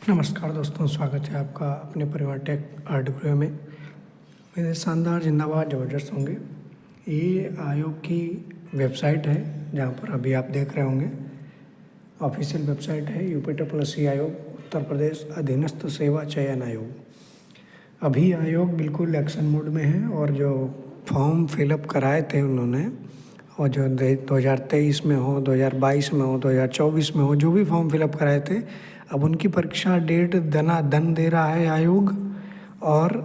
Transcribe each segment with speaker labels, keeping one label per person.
Speaker 1: नमस्कार दोस्तों, स्वागत है आपका अपने परिवार टेक आर्ट गुरु में। मेरे शानदार जिंदाबाद ज़बरदस्त होंगे। ये आयोग की वेबसाइट है जहाँ पर अभी आप देख रहे होंगे। ऑफिशियल वेबसाइट है यूपीट्रिपलसी आयोग उत्तर प्रदेश अधीनस्थ सेवा चयन आयोग। अभी आयोग बिल्कुल एक्शन मोड में है और जो फॉर्म फिलअप कराए थे उन्होंने, और जो 2023 में हो, 2022 में हो, 2024 में हो, जो भी फॉर्म फिलअप कराए थे, अब उनकी परीक्षा डेट दन दे रहा है आयोग। और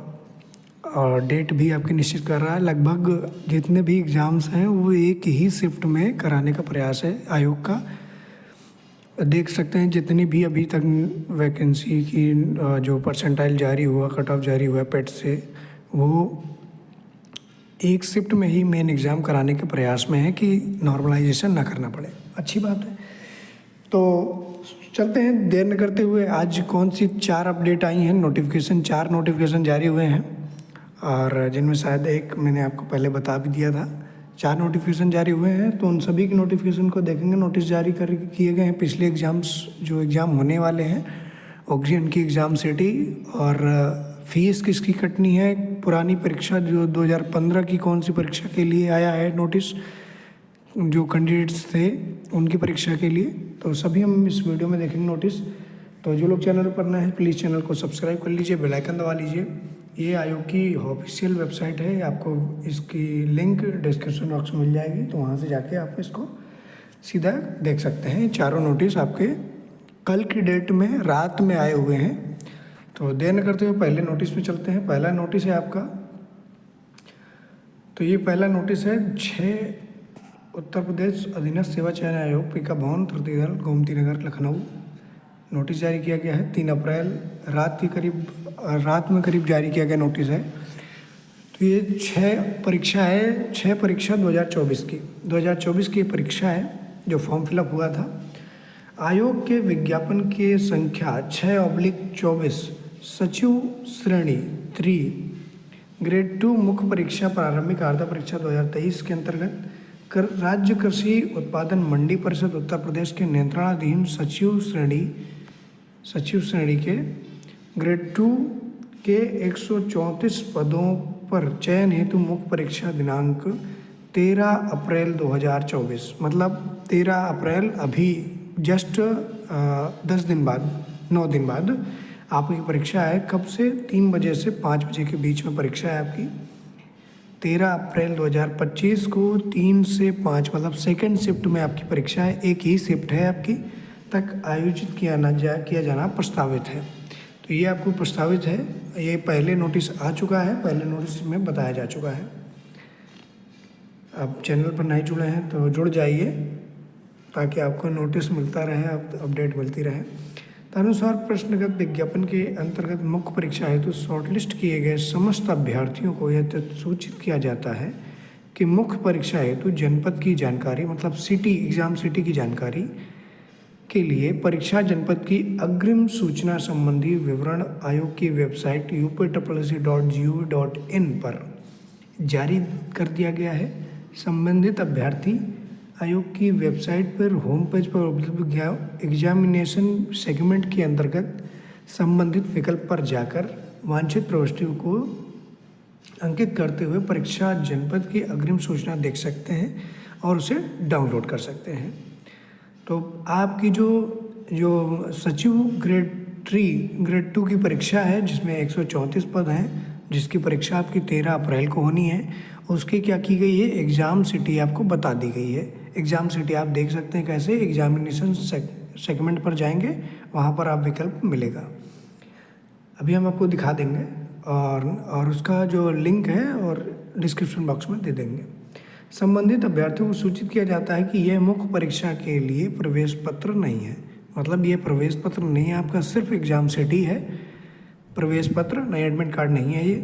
Speaker 1: डेट भी आपकी निश्चित कर रहा है। लगभग जितने भी एग्ज़ाम्स हैं वो एक ही शिफ्ट में कराने का प्रयास है आयोग का। देख सकते हैं जितनी भी अभी तक वैकेंसी की जो परसेंटाइल जारी हुआ, कट ऑफ जारी हुआ पेट से, वो एक शिफ्ट में ही मेन एग्ज़ाम कराने के प्रयास में है कि नॉर्मलाइजेशन ना करना पड़े। अच्छी बात है। तो चलते हैं देर न करते हुए। आज कौन सी 4 अपडेट आई हैं, नोटिफिकेशन 4 नोटिफिकेशन जारी हुए हैं, और जिनमें शायद एक मैंने आपको पहले बता भी दिया था। 4 नोटिफिकेशन जारी हुए हैं, तो उन सभी के नोटिफिकेशन को देखेंगे। नोटिस जारी किए गए हैं पिछले एग्ज़ाम्स, जो एग्ज़ाम होने वाले हैं उनकी एग्ज़ाम सिटी, और फीस किसकी कटनी है, पुरानी परीक्षा जो 2015 की कौन सी परीक्षा के लिए आया है नोटिस, जो कैंडिडेट्स थे उनकी परीक्षा के लिए, तो सभी हम इस वीडियो में देखेंगे नोटिस। तो जो लोग चैनल पर नए हैं प्लीज़ चैनल को सब्सक्राइब कर लीजिए, बेल आइकन दबा लीजिए। ये आयोग की ऑफिशियल वेबसाइट है, आपको इसकी लिंक डिस्क्रिप्शन बॉक्स में मिल जाएगी, तो वहाँ से जाके आप इसको सीधा देख सकते हैं। चारों नोटिस आपके कल की डेट में रात में आए हुए हैं। तो देर न करते हुए पहले नोटिस में चलते हैं। पहला नोटिस है आपका, तो ये पहला नोटिस है 6 उत्तर प्रदेश अधीनस्थ सेवा चयन आयोग, पीका भवन, तृतीय दल, गोमती नगर, लखनऊ। नोटिस जारी किया गया है 3 अप्रैल रात में करीब जारी किया गया नोटिस है। तो ये 6 परीक्षा है, 6 परीक्षा 2024 की परीक्षा है जो फॉर्म फिलअप हुआ था। आयोग के विज्ञापन के संख्या 6/24 सचिव श्रेणी 3 ग्रेड 2 मुख्य परीक्षा प्रारंभिक आर्धा परीक्षा 2023 के अंतर्गत राज्य कृषि उत्पादन मंडी परिषद उत्तर प्रदेश के नियंत्रणाधीन सचिव श्रेणी के ग्रेड 2 के 134 पदों पर चयन हेतु मुख्य परीक्षा दिनांक 13 अप्रैल 2024, मतलब 13 अप्रैल अभी जस्ट 9 दिन बाद आपकी परीक्षा है। कब से? 3 बजे से 5 बजे के बीच में परीक्षा है आपकी। 13 अप्रैल 2025 को 3 से 5 मतलब सेकेंड शिफ्ट में आपकी परीक्षा है। एक ही शिफ्ट है आपकी तक आयोजित किया जाना प्रस्तावित है। तो ये आपको प्रस्तावित है। ये पहले नोटिस आ चुका है, पहले नोटिस में बताया जा चुका है। आप चैनल पर नहीं जुड़े हैं तो जुड़ जाइए ताकि आपको नोटिस मिलता रहे, अपडेट मिलती रहे। तदनुसार प्रश्नगत विज्ञापन के अंतर्गत मुख्य परीक्षा हेतु शॉर्टलिस्ट किए गए समस्त अभ्यर्थियों को यह सूचित किया जाता है कि मुख्य परीक्षा हेतु जनपद की जानकारी, मतलब एग्जाम सिटी की जानकारी के लिए परीक्षा जनपद की अग्रिम सूचना संबंधी विवरण आयोग की वेबसाइट uptripc.gov.in पर जारी कर दिया गया है। संबंधित अभ्यर्थी आयोग की वेबसाइट पर होम पेज पर उपलब्ध एग्जामिनेशन सेगमेंट के अंतर्गत संबंधित विकल्प पर जाकर वांछित प्रविष्टियों को अंकित करते हुए परीक्षा जनपद की अग्रिम सूचना देख सकते हैं और उसे डाउनलोड कर सकते हैं। तो आपकी जो सचिव ग्रेड 2 की परीक्षा है जिसमें 134 पद हैं, जिसकी परीक्षा आपकी 13 अप्रैल को होनी है, उसकी क्या की गई है, एग्ज़ाम सिटी आपको बता दी गई है। एग्ज़ाम सिटी आप देख सकते हैं कैसे, एग्जामिनेशन सेगमेंट पर जाएंगे, वहाँ पर आप विकल्प मिलेगा। अभी हम आपको दिखा देंगे और उसका जो लिंक है और डिस्क्रिप्शन बॉक्स में दे देंगे। संबंधित अभ्यर्थियों को सूचित किया जाता है कि यह मुख्य परीक्षा के लिए प्रवेश पत्र नहीं है, मतलब ये प्रवेश पत्र नहीं है आपका, सिर्फ एग्ज़ाम सिटी है, प्रवेश पत्र नहीं, एडमिट कार्ड नहीं है। ये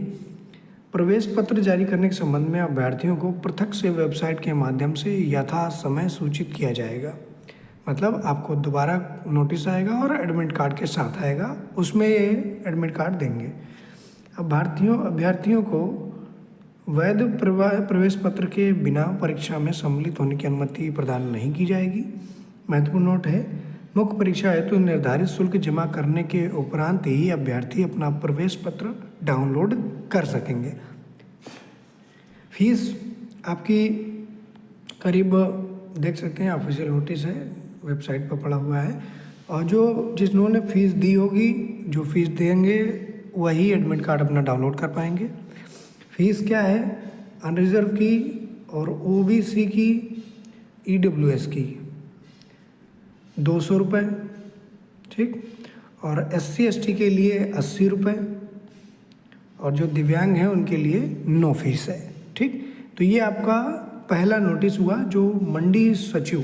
Speaker 1: प्रवेश पत्र जारी करने के संबंध में अभ्यर्थियों को पृथक से वेबसाइट के माध्यम से यथा समय सूचित किया जाएगा। मतलब आपको दोबारा नोटिस आएगा और एडमिट कार्ड के साथ आएगा, उसमें ये एडमिट कार्ड देंगे। अभ्यर्थियों को वैध प्रवेश पत्र के बिना परीक्षा में सम्मिलित होने की अनुमति प्रदान नहीं की जाएगी। महत्वपूर्ण नोट है, मुख्य परीक्षा हेतु निर्धारित शुल्क जमा करने के उपरांत ही अभ्यर्थी अपना प्रवेश पत्र डाउनलोड कर सकेंगे। फीस आपकी करीब देख सकते हैं, ऑफिशियल नोटिस है, वेबसाइट पर पड़ा हुआ है। और जिन्होंने फीस दी होगी, जो फीस देंगे वही एडमिट कार्ड अपना डाउनलोड कर पाएंगे। फीस क्या है? अनरिजर्व की और ओबीसी की, ईडब्ल्यूएस की 200 रुपये, ठीक। और एससी एसटी के लिए 80 रुपये, और जो दिव्यांग हैं उनके लिए नो फीस है, ठीक। तो ये आपका पहला नोटिस हुआ जो मंडी सचिव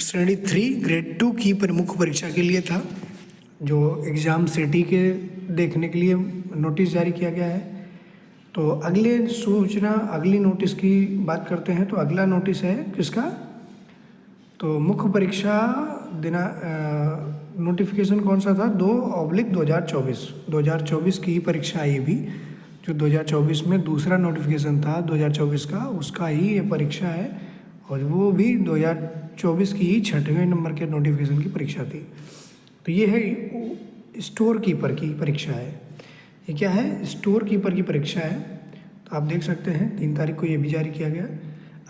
Speaker 1: श्रेणी 3 ग्रेड 2 की प्रमुख परीक्षा के लिए था, जो एग्ज़ाम सिटी के देखने के लिए नोटिस जारी किया गया है। तो अगली नोटिस की बात करते हैं। तो अगला नोटिस है किसका? तो मुख्य परीक्षा नोटिफिकेशन कौन सा था? 2/2024 की परीक्षा ये भी, जो 2024 में दूसरा नोटिफिकेशन था 2024 का, उसका ही ये परीक्षा है। और वो भी 2024 की ही 6वें नंबर के नोटिफिकेशन की परीक्षा थी। तो ये है स्टोर कीपर की परीक्षा है। ये क्या है? स्टोर कीपर की परीक्षा है। तो आप देख सकते हैं 3 तारीख को ये भी जारी किया गया।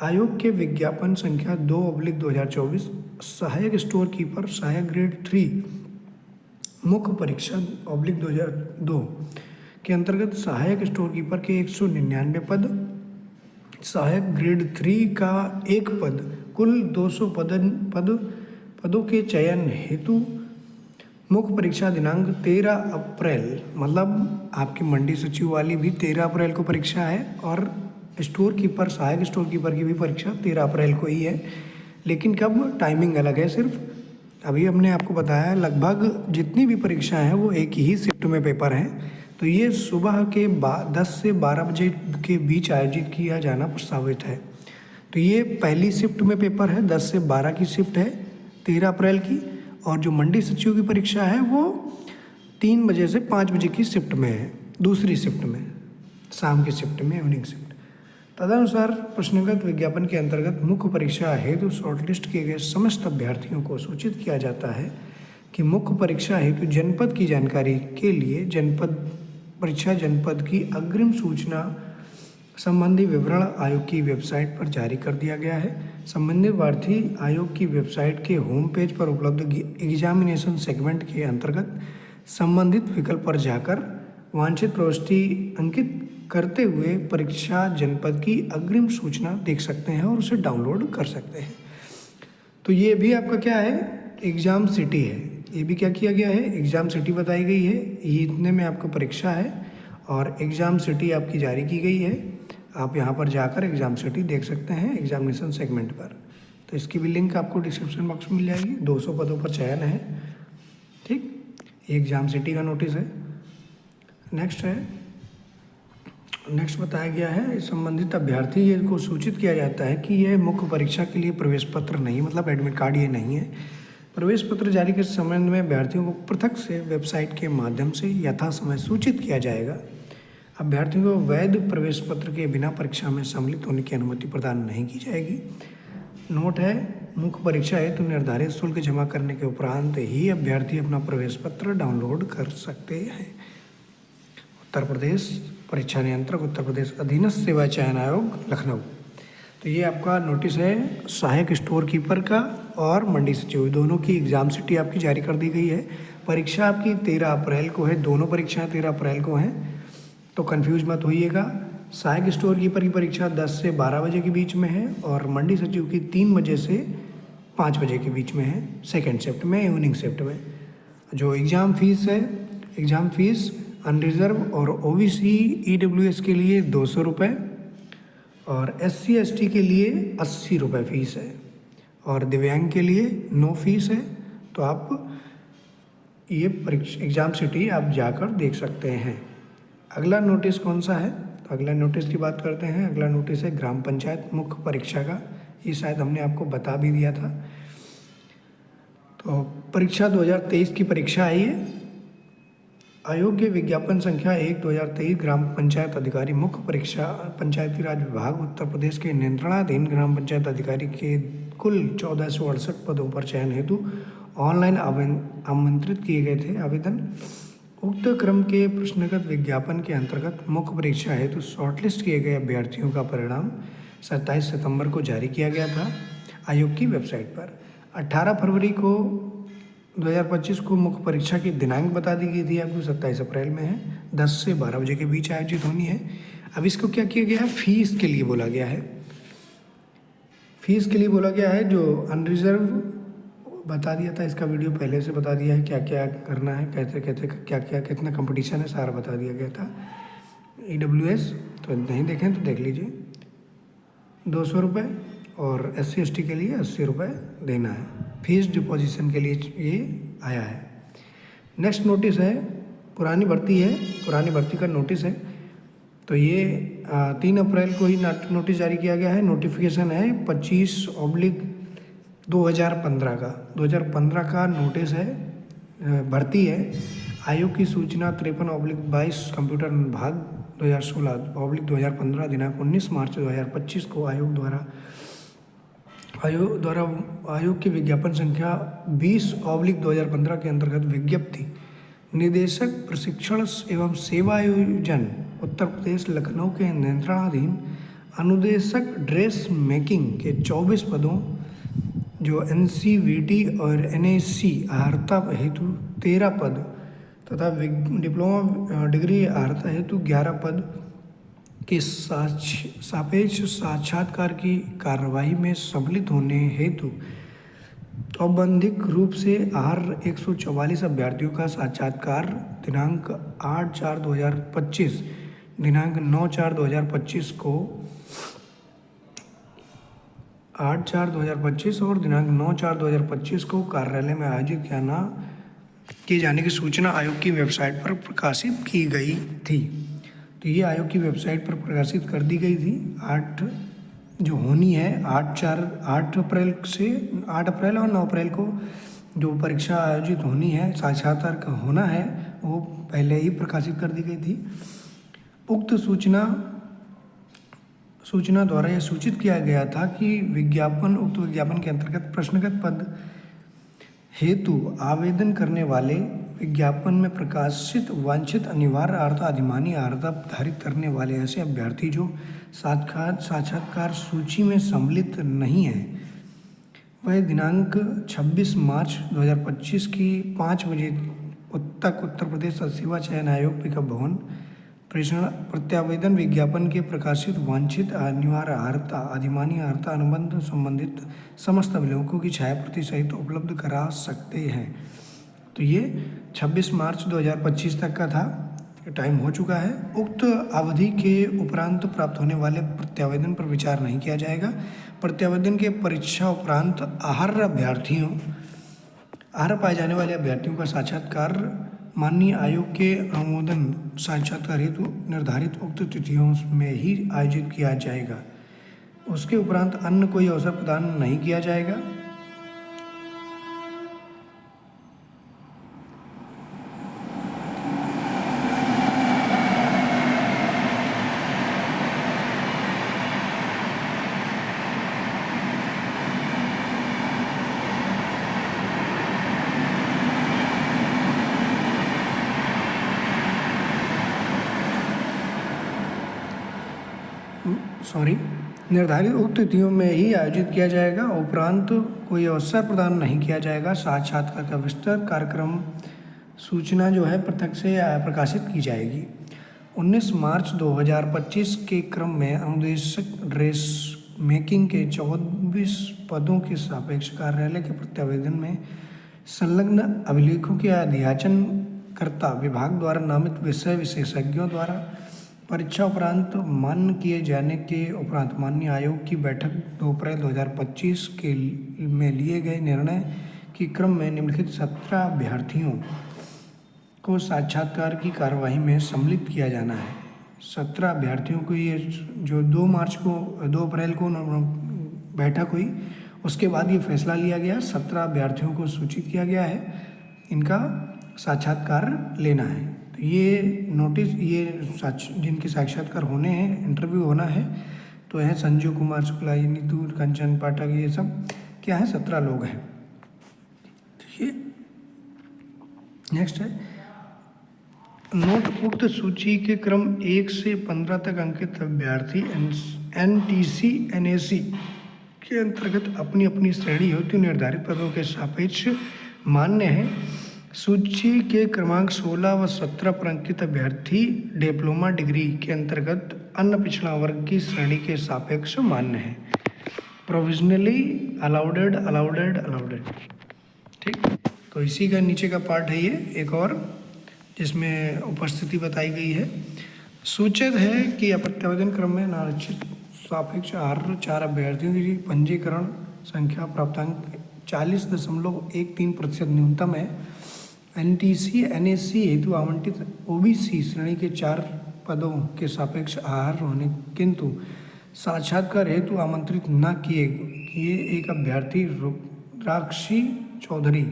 Speaker 1: आयोग के विज्ञापन संख्या 2/2024 सहायक स्टोर कीपर सहायक ग्रेड 3 मुख्य परीक्षा (2002) के अंतर्गत सहायक स्टोर कीपर के 199 पद, सहायक ग्रेड 3 का 1 पद, कुल 200 पदों के चयन हेतु मुख्य परीक्षा दिनांक 13 अप्रैल, मतलब आपकी मंडी सचिव वाली भी 13 अप्रैल को परीक्षा है, और स्टोर कीपर सहायक स्टोर कीपर की भी परीक्षा 13 अप्रैल को ही है। लेकिन कब? टाइमिंग अलग है सिर्फ। अभी हमने आपको बताया लगभग जितनी भी परीक्षाएं हैं वो एक ही शिफ्ट में पेपर हैं। तो ये सुबह के 10 से 12 बजे के बीच आयोजित किया जाना प्रस्तावित है। तो ये पहली शिफ्ट में पेपर है, 10 से 12 की शिफ्ट है 13 अप्रैल की। और जो मंडी सचिव की परीक्षा है वो 3 बजे से 5 बजे की शिफ्ट में है, दूसरी शिफ्ट में, शाम की शिफ्ट में, इवनिंग शिफ्ट। तदनुसार प्रश्नगत विज्ञापन के अंतर्गत मुख्य परीक्षा हेतु शॉर्टलिस्ट किए गए समस्त अभ्यर्थियों को सूचित किया जाता है कि मुख्य परीक्षा हेतु जनपद की जानकारी के लिए जनपद की अग्रिम सूचना संबंधी विवरण आयोग की वेबसाइट पर जारी कर दिया गया है। संबंधित प्रार्थी आयोग की वेबसाइट के होम पेज पर उपलब्ध एग्जामिनेशन सेगमेंट के अंतर्गत संबंधित विकल्प पर जाकर वांछित प्रविष्टि अंकित करते हुए परीक्षा जनपद की अग्रिम सूचना देख सकते हैं और उसे डाउनलोड कर सकते हैं। तो ये भी आपका क्या है? एग्ज़ाम सिटी है। ये भी क्या किया गया है? एग्ज़ाम सिटी बताई गई है। ये इतने में आपका परीक्षा है और एग्ज़ाम सिटी आपकी जारी की गई है। आप यहाँ पर जाकर एग्ज़ाम सिटी देख सकते हैं एग्जामिनेशन सेगमेंट पर। तो इसकी भी लिंक आपको डिस्क्रिप्शन बॉक्स में मिल जाएगी। 200 पदों पर चयन है, ठीक। ये एग्ज़ाम सिटी का नोटिस है। नेक्स्ट बताया गया है संबंधित अभ्यर्थी को सूचित किया जाता है कि यह मुख्य परीक्षा के लिए प्रवेश पत्र नहीं, मतलब एडमिट कार्ड ये नहीं है। प्रवेश पत्र जारी के संबंध में अभ्यर्थियों को पृथक से वेबसाइट के माध्यम से यथा समय सूचित किया जाएगा। अभ्यर्थियों को वैध प्रवेश पत्र के बिना परीक्षा में सम्मिलित होने की अनुमति प्रदान नहीं की जाएगी। नोट है, मुख्य परीक्षा हेतु निर्धारित शुल्क जमा करने के उपरांत ही अभ्यर्थी अपना प्रवेश पत्र डाउनलोड कर सकते हैं। उत्तर प्रदेश परीक्षा नियंत्रक, उत्तर प्रदेश अधीनस्थ सेवा चयन आयोग, लखनऊ। तो ये आपका नोटिस है सहायक स्टोर कीपर का और मंडी सचिव दोनों की एग्ज़ाम सिटी आपकी जारी कर दी गई है। परीक्षा आपकी 13 अप्रैल को है, दोनों परीक्षाएं 13 अप्रैल को हैं, तो कंफ्यूज मत होइएगा। सहायक स्टोर कीपर की परीक्षा 10 से 12 बजे के बीच में है और मंडी सचिव की 3 बजे से 5 बजे के बीच में है, सेकेंड शिफ्ट में, इवनिंग शिफ्ट में। जो एग्ज़ाम फीस है, एग्ज़ाम फीस अनरिजर्व और ओबीसी ईडब्ल्यूएस के लिए 200 रुपये और एससी एसटी के लिए 80 रुपये फ़ीस है और दिव्यांग के लिए नो फीस है। तो आप ये परीक्षा एग्ज़ाम सिटी आप जाकर देख सकते हैं। अगला नोटिस कौन सा है? तो अगला नोटिस की बात करते हैं। अगला नोटिस है ग्राम पंचायत मुख्य परीक्षा का। ये शायद हमने आपको बता भी दिया था। तो परीक्षा 2023 की परीक्षा है ये। आयोग के विज्ञापन संख्या 1/2023 ग्राम पंचायत अधिकारी मुख्य परीक्षा पंचायती राज विभाग उत्तर प्रदेश के नियंत्रणाधीन ग्राम पंचायत अधिकारी के कुल 1468 पदों पर चयन हेतु ऑनलाइन आमंत्रित किए गए थे आवेदन। उक्त क्रम के प्रश्नगत विज्ञापन के अंतर्गत मुख्य परीक्षा हेतु शॉर्टलिस्ट किए गए अभ्यर्थियों का परिणाम 27 सितंबर को जारी किया गया था आयोग की वेबसाइट पर। 18 फरवरी को 2025 को मुख्य परीक्षा की दिनांक बता दी गई थी आपको, 27 अप्रैल में है, 10 से 12 बजे के बीच आयोजित होनी है। अब इसको क्या किया गया है, फीस के लिए बोला गया है। फीस के लिए बोला गया है, जो अनरिजर्व बता दिया था, इसका वीडियो पहले से बता दिया है, क्या क्या करना है, कैसे कैसे क्या क्या कितना कंपटीशन है, सारा बता दिया गया था। EWS तो नहीं देखें तो देख लीजिए, 200 रुपये, और SC/ST के लिए 80 रुपये देना है। फीस डिपोजिशन के लिए ये आया है। नेक्स्ट नोटिस है, पुरानी भर्ती है, पुरानी भर्ती का नोटिस है। तो ये 3 अप्रैल को ही नोटिस जारी किया गया है। नोटिफिकेशन है 25/2015 का, 2015 का नोटिस है, भर्ती है। आयोग की सूचना 53/22 कंप्यूटर विभाग 2016/2015 दिनांक 19 मार्च 2025 को आयोग की विज्ञापन संख्या 20/2015 के अंतर्गत विज्ञप्ति निदेशक प्रशिक्षण एवं सेवायोजन उत्तर प्रदेश लखनऊ के नियंत्रणाधीन अनुदेशक ड्रेस मेकिंग के 24 पदों, जो NCVT और NSC अर्हता हेतु 13 पद तथा डिप्लोमा डिग्री अर्हता हेतु 11 पद के सापेक्ष साक्षात्कार की कार्यवाही में सम्मिलित होने हेतु औपबंधिक रूप से 144 अभ्यर्थियों का साक्षात्कार दिनांक 8/4/2025 दिनांक 9/4/2025 को 8/4/2025 और दिनांक 9/4/2025 को कार्यालय में आयोजित किए जाने की सूचना आयोग की वेबसाइट पर प्रकाशित की गई थी। तो ये आयोग की वेबसाइट पर प्रकाशित कर दी गई थी। 8 जो होनी है 8 अप्रैल से 8 अप्रैल और 9 अप्रैल को जो परीक्षा आयोजित होनी है, साक्षात्कार होना है, वो पहले ही प्रकाशित कर दी गई थी। उक्त सूचना द्वारा यह सूचित किया गया था कि उक्त विज्ञापन के अंतर्गत प्रश्नगत पद हेतु आवेदन करने वाले विज्ञापन में प्रकाशित वांछित अनिवार्य अर्हता अधिमानी अर्हता धारित करने वाले ऐसे अभ्यर्थी जो साक्षात्कार सूची में सम्मिलित नहीं है, वह दिनांक 26 मार्च 2025 की 5 बजे तक उत्तर प्रदेश सेवा चयन आयोग पिकअप भवन प्रत्यावेदन विज्ञापन के प्रकाशित वांछित अनिवार्य अर्हता अधिमानी अर्हता अनुबंध संबंधित समस्त अभिलेखों की छायाप्रति सहित उपलब्ध करा सकते हैं। तो ये 26 मार्च 2025 तक का था, टाइम हो चुका है। उक्त अवधि के उपरांत प्राप्त होने वाले प्रत्यावेदन पर विचार नहीं किया जाएगा। प्रत्यावेदन के परीक्षा उपरांत अर्ह पाए जाने वाले अभ्यर्थियों का साक्षात्कार माननीय आयोग के अनुमोदन साक्षात्कार हेतु निर्धारित उक्त तिथियों में ही आयोजित किया जाएगा। उसके उपरांत अन्य कोई अवसर प्रदान नहीं किया जाएगा। निर्धारित उक्त तिथियों में ही आयोजित किया जाएगा। उपरांत कोई अवसर प्रदान नहीं किया जाएगा। साक्षात्कार का विस्तृत कार्यक्रम सूचना जो है पृथक से प्रकाशित की जाएगी। 19 मार्च 2025 के क्रम में अनुदेशक ड्रेस मेकिंग के 24 पदों के सापेक्ष कार्यालय के प्रत्यावेदन में संलग्न अभिलेखों के अध्याचनकर्ता विभाग द्वारा नामित विषय विशेषज्ञों द्वारा परीक्षा उपरांत मान्य किए जाने के उपरांत माननीय आयोग की बैठक 2 अप्रैल 2025 में लिए गए निर्णय के क्रम में निम्नलिखित 17 अभ्यर्थियों को साक्षात्कार की कार्यवाही में सम्मिलित किया जाना है। 17 अभ्यर्थियों को ये जो 2 अप्रैल को बैठक हुई, उसके बाद ये फैसला लिया गया। 17 अभ्यर्थियों को सूचित किया गया है, इनका साक्षात्कार लेना है। तो ये नोटिस जिनके साक्षात्कार होने हैं, इंटरव्यू होना है, तो हैं संजीव कुमार शुक्ला, नीतू कंचन पाठक, ये सब क्या है 17 लोग हैं। देखिए नेक्स्ट है, नोट उक्त सूची के क्रम 1 से 15 तक अंकित अभ्यर्थी NTC NAC के अंतर्गत अपनी अपनी श्रेणी हेतु निर्धारित पदों के सापेक्ष मान्य है। सूची के क्रमांक 16 व 17 पर अंकित अभ्यर्थी डिप्लोमा डिग्री के अंतर्गत अन्य पिछड़ा वर्ग की श्रेणी के सापेक्ष मान्य है। Provisionally allowed. ठीक, तो इसी का नीचे का पार्ट है ये एक और, जिसमें उपस्थिति बताई गई है। सूचित है कि प्रत्यावेदन क्रम में नारक्षित सापेक्ष आहार 4 अभ्यर्थियों की पंजीकरण संख्या प्राप्तांक 40.13% न्यूनतम है। NTC NAC हेतु आवंटित OBC श्रेणी के 4 पदों के सापेक्ष आहार होने, किंतु साक्षात्कार हेतु आमंत्रित न किए एक अभ्यर्थी रुद्राक्षी चौधरी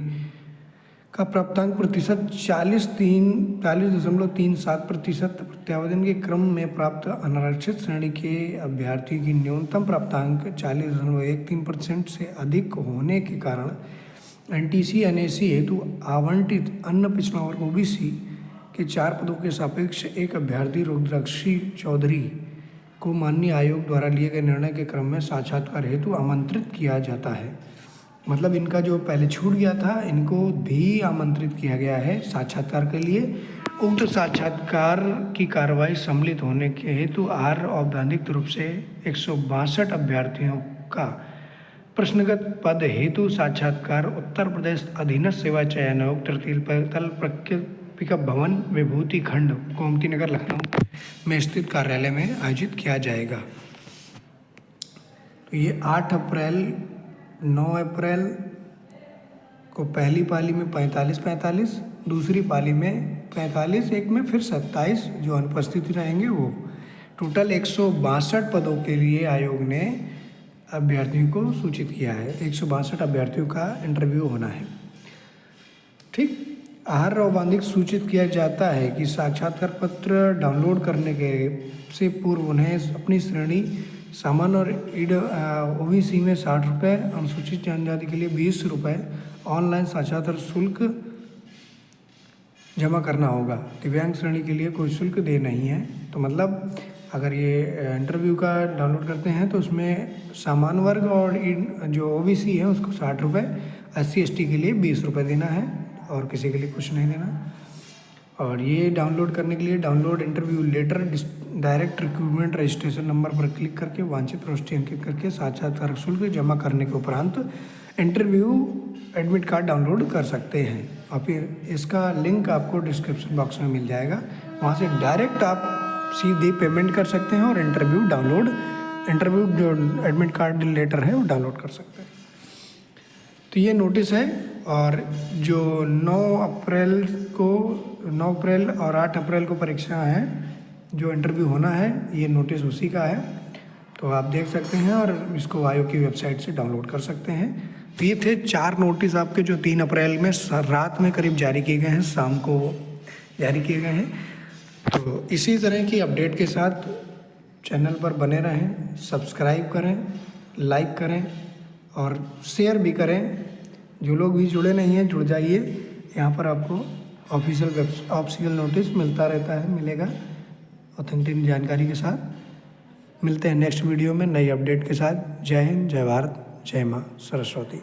Speaker 1: का प्राप्तांक प्रतिशत 40.37%, प्रत्यावेदन के क्रम में प्राप्त अनारक्षित श्रेणी के अभ्यर्थी की न्यूनतम प्राप्तांक 40.13% से अधिक होने के कारण NTC NAC हेतु आवंटित अन्य पिछड़ा वर्ग OBC के 4 पदों के सापेक्ष एक अभ्यर्थी रुद्राक्षी चौधरी को माननीय आयोग द्वारा लिए गए निर्णय के क्रम में साक्षात्कार हेतु आमंत्रित किया जाता है। मतलब इनका जो पहले छूट गया था, इनको भी आमंत्रित किया गया है साक्षात्कार के लिए। उक्त साक्षात्कार की कार्रवाई सम्मिलित होने के हेतु आहार औपचारिक रूप से 162 अभ्यर्थियों का प्रश्नगत पद हेतु साक्षात्कार उत्तर प्रदेश अधीनस्थ सेवा चयन आयोग तल पिकअप भवन विभूति खंड गोमती नगर लखनऊ में स्थित कार्यालय में आयोजित किया जाएगा। तो ये 8 अप्रैल 9 अप्रैल को पहली पाली में 45, दूसरी पाली में 45, एक में फिर 27 जो अनुपस्थित रहेंगे वो। टोटल 162 पदों के लिए आयोग ने अभ्यर्थियों को सूचित किया है। 162 अभ्यर्थियों का इंटरव्यू होना है। ठीक, आहार औपबंधिक सूचित किया जाता है कि साक्षात्कार पत्र डाउनलोड करने के से पूर्व उन्हें अपनी श्रेणी सामान्य और OBC में 60 रुपये, अनुसूचित जनजाति के लिए 20 रुपये ऑनलाइन साक्षात्कार शुल्क जमा करना होगा। दिव्यांग श्रेणी के लिए कोई शुल्क दे नहीं है। तो मतलब अगर ये इंटरव्यू का डाउनलोड करते हैं तो उसमें सामान्य वर्ग और जो OBC है उसको 60 रुपये, SC ST के लिए 20 रुपये देना है और किसी के लिए कुछ नहीं देना। और ये डाउनलोड करने के लिए download interview letter direct recruitment registration number पर क्लिक करके वांछित प्रविष्टि अंकित करके साक्षात्कार शुल्क जमा करने के उपरांत इंटरव्यू एडमिट कार्ड डाउनलोड कर सकते हैं। और फिर इसका लिंक आपको डिस्क्रिप्शन बॉक्स में मिल जाएगा, वहाँ से डायरेक्ट आप सीधे पेमेंट कर सकते हैं और इंटरव्यू जो एडमिट कार्ड लेटर है वो डाउनलोड कर सकते हैं। तो ये नोटिस है। और जो 9 अप्रैल और 8 अप्रैल को परीक्षा है, जो इंटरव्यू होना है, ये नोटिस उसी का है। तो आप देख सकते हैं और इसको आयोग की वेबसाइट से डाउनलोड कर सकते हैं। तो ये थे 4 नोटिस आपके जो 3 अप्रैल में रात में करीब जारी किए गए हैं, शाम को जारी किए गए हैं। तो इसी तरह की अपडेट के साथ चैनल पर बने रहें, सब्सक्राइब करें, लाइक करें और शेयर भी करें। जो लोग भी जुड़े नहीं हैं जुड़ जाइए। यहाँ पर आपको ऑफिशियल नोटिस मिलेगा ऑथेंटिक जानकारी के साथ। मिलते हैं नेक्स्ट वीडियो में नई अपडेट के साथ। जय हिंद, जय भारत, जय माँ सरस्वती।